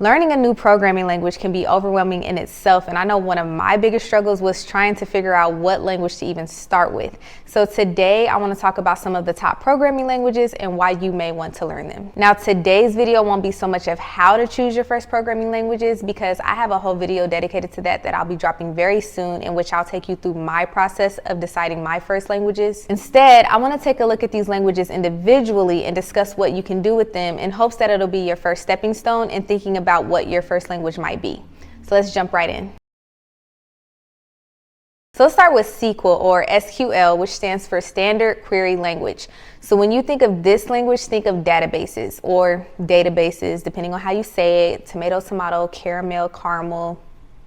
Learning a new programming language can be overwhelming in itself, and I know one of my biggest struggles was trying to figure out what language to even start with. So today I want to talk about some of the top programming languages and why you may want to learn them. Now today's video won't be so much of how to choose your first programming languages, because I have a whole video dedicated to that I'll be dropping very soon, in which I'll take you through my process of deciding my first languages. Instead, I want to take a look at these languages individually and discuss what you can do with them, in hopes that it'll be your first stepping stone in thinking about what your first language might be. So let's jump right in. So let's start with SQL, or SQL, which stands for Standard Query Language. So when you think of this language, think of databases, or databases, depending on how you say it: tomato, tomato, caramel, caramel.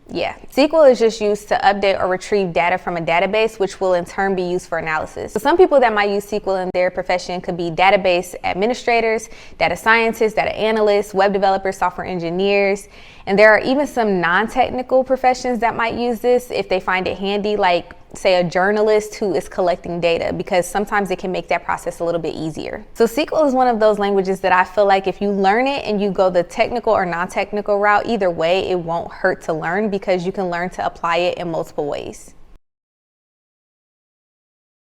Yeah, SQL is just used to update or retrieve data from a database, which will in turn be used for analysis. So some people that might use SQL in their profession could be database administrators, data scientists, data analysts, web developers, software engineers. And there are even some non-technical professions that might use this if they find it handy, like say a journalist who is collecting data, because sometimes it can make that process a little bit easier. So SQL is one of those languages that I feel like if you learn it and you go the technical or non-technical route, either way, it won't hurt to learn, because you can learn to apply it in multiple ways.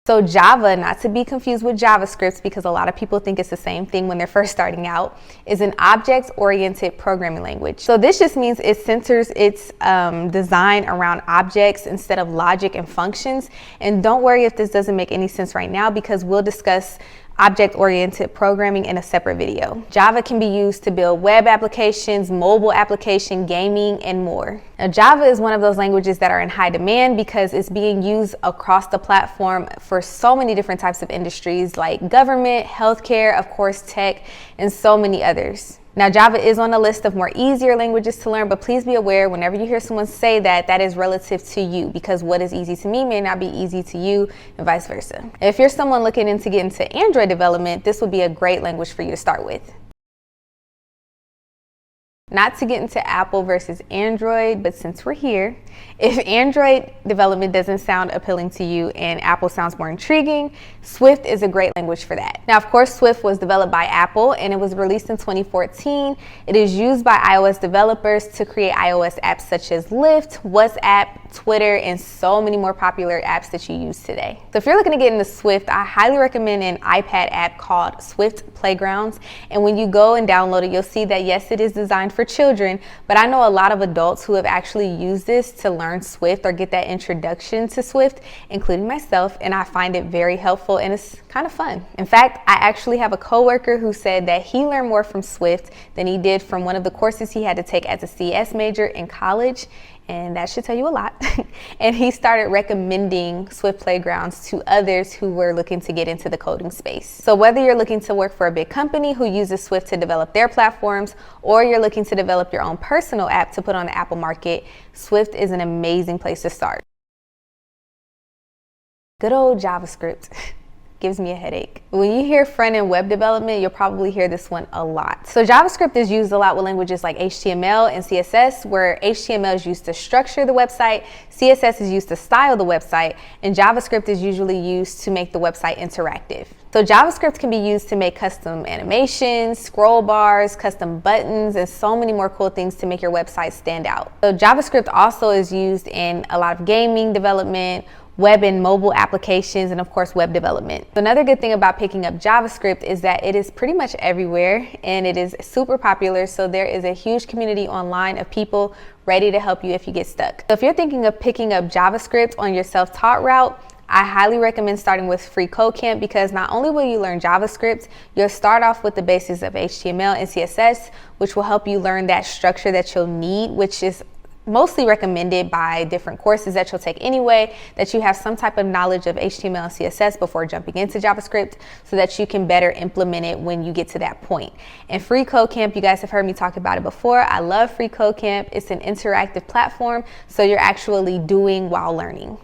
So Java, not to be confused with JavaScript, because a lot of people think it's the same thing when they're first starting out, is an object-oriented programming language. So this just means it centers its design around objects instead of logic and functions. And don't worry if this doesn't make any sense right now, because we'll discuss object-oriented programming in a separate video. Java can be used to build web applications, mobile application, gaming, and more. Now, Java is one of those languages that are in high demand because it's being used across the platform for so many different types of industries, like government, healthcare, of course, tech, and so many others. Now, Java is on the list of more easier languages to learn, but please be aware whenever you hear someone say that, that is relative to you, because what is easy to me may not be easy to you, and vice versa. If you're someone looking to get into Android development, this would be a great language for you to start with. Not to get into Apple versus Android, but since we're here, if Android development doesn't sound appealing to you and Apple sounds more intriguing, Swift is a great language for that. Now, of course, Swift was developed by Apple and it was released in 2014. It is used by iOS developers to create iOS apps such as Lyft, WhatsApp, Twitter, and so many more popular apps that you use today. So if you're looking to get into Swift, I highly recommend an iPad app called Swift Playgrounds. And when you go and download it, you'll see that yes, it is designed for children, but I know a lot of adults who have actually used this to learn Swift or get that introduction to Swift, including myself, and I find it very helpful and it's kind of fun. In fact, I actually have a coworker who said that he learned more from Swift than he did from one of the courses he had to take as a CS major in college. And that should tell you a lot. And he started recommending Swift Playgrounds to others who were looking to get into the coding space. So whether you're looking to work for a big company who uses Swift to develop their platforms, or you're looking to develop your own personal app to put on the Apple market, Swift is an amazing place to start. Good old JavaScript. Gives me a headache. When you hear front-end web development, you'll probably hear this one a lot. So JavaScript is used a lot with languages like HTML and CSS, where HTML is used to structure the website, CSS is used to style the website, and JavaScript is usually used to make the website interactive. So JavaScript can be used to make custom animations, scroll bars, custom buttons, and so many more cool things to make your website stand out. So JavaScript also is used in a lot of gaming development, web and mobile applications, and of course web development. Another good thing about picking up JavaScript is that it is pretty much everywhere and it is super popular, so there is a huge community online of people ready to help you if you get stuck. So if you're thinking of picking up JavaScript on your self-taught route, I highly recommend starting with Free Code Camp, because not only will you learn JavaScript, you'll start off with the basics of HTML and CSS, which will help you learn that structure that you'll need, which is mostly recommended by different courses that you'll take anyway, that you have some type of knowledge of HTML and CSS before jumping into JavaScript, so that you can better implement it when you get to that point. And Free Code Camp, you guys have heard me talk about it before. I love Free Code Camp. It's an interactive platform, so you're actually doing while learning.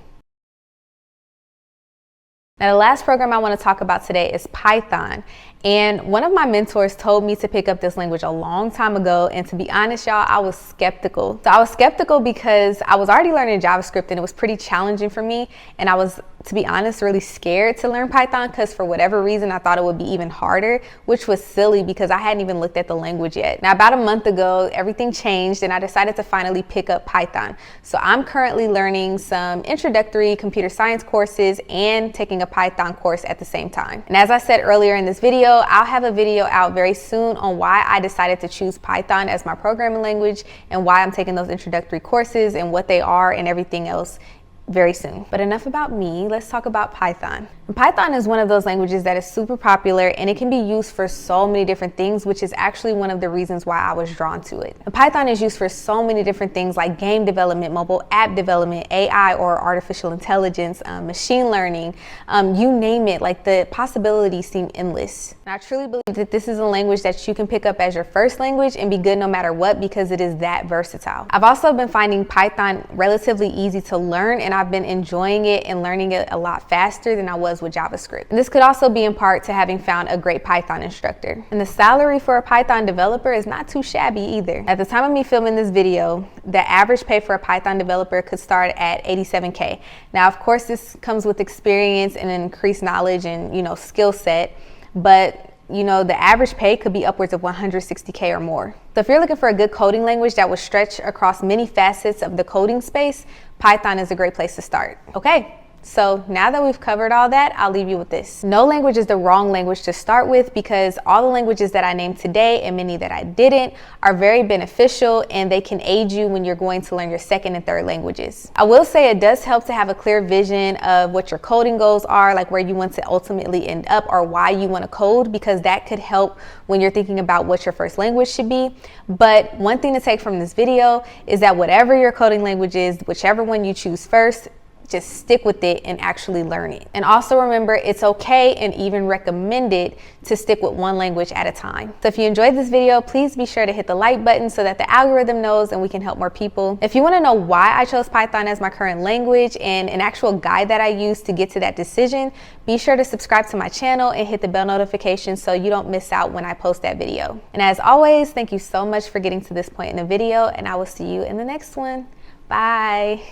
Now, the last program I want to talk about today is Python. And one of my mentors told me to pick up this language a long time ago. And to be honest, y'all, I was skeptical. So I was skeptical because I was already learning JavaScript and it was pretty challenging for me. And I was to be honest, really scared to learn Python because for whatever reason, I thought it would be even harder, which was silly because I hadn't even looked at the language yet. Now, about a month ago, everything changed and I decided to finally pick up Python. So I'm currently learning some introductory computer science courses and taking a Python course at the same time. And as I said earlier in this video, I'll have a video out very soon on why I decided to choose Python as my programming language and why I'm taking those introductory courses and what they are and everything else very soon. But enough about me, let's talk about Python. And Python is one of those languages that is super popular and it can be used for so many different things, which is actually one of the reasons why I was drawn to it. And Python is used for so many different things like game development, mobile app development, AI or artificial intelligence, machine learning, you name it, like the possibilities seem endless. And I truly believe that this is a language that you can pick up as your first language and be good no matter what because it is that versatile. I've also been finding Python relatively easy to learn and I've been enjoying it and learning it a lot faster than I was with JavaScript. And this could also be in part to having found a great Python instructor. And the salary for a Python developer is not too shabby either. At the time of me filming this video, the average pay for a Python developer could start at $87K. Now, of course, this comes with experience and increased knowledge and, skill set, but the average pay could be upwards of $160K or more. So if you're looking for a good coding language that will stretch across many facets of the coding space, Python is a great place to start. Okay. So now that we've covered all that, I'll leave you with this. No language is the wrong language to start with because all the languages that I named today and many that I didn't are very beneficial and they can aid you when you're going to learn your second and third languages. I will say it does help to have a clear vision of what your coding goals are, like where you want to ultimately end up or why you want to code, because that could help when you're thinking about what your first language should be. But one thing to take from this video is that whatever your coding language is, whichever one you choose first, just stick with it and actually learn it. And also remember, it's okay and even recommended to stick with one language at a time. So if you enjoyed this video, please be sure to hit the like button so that the algorithm knows and we can help more people. If you want to know why I chose Python as my current language and an actual guide that I use to get to that decision, be sure to subscribe to my channel and hit the bell notification so you don't miss out when I post that video. And as always, thank you so much for getting to this point in the video and I will see you in the next one. Bye.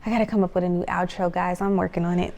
I gotta come up with a new outro, guys. I'm working on it.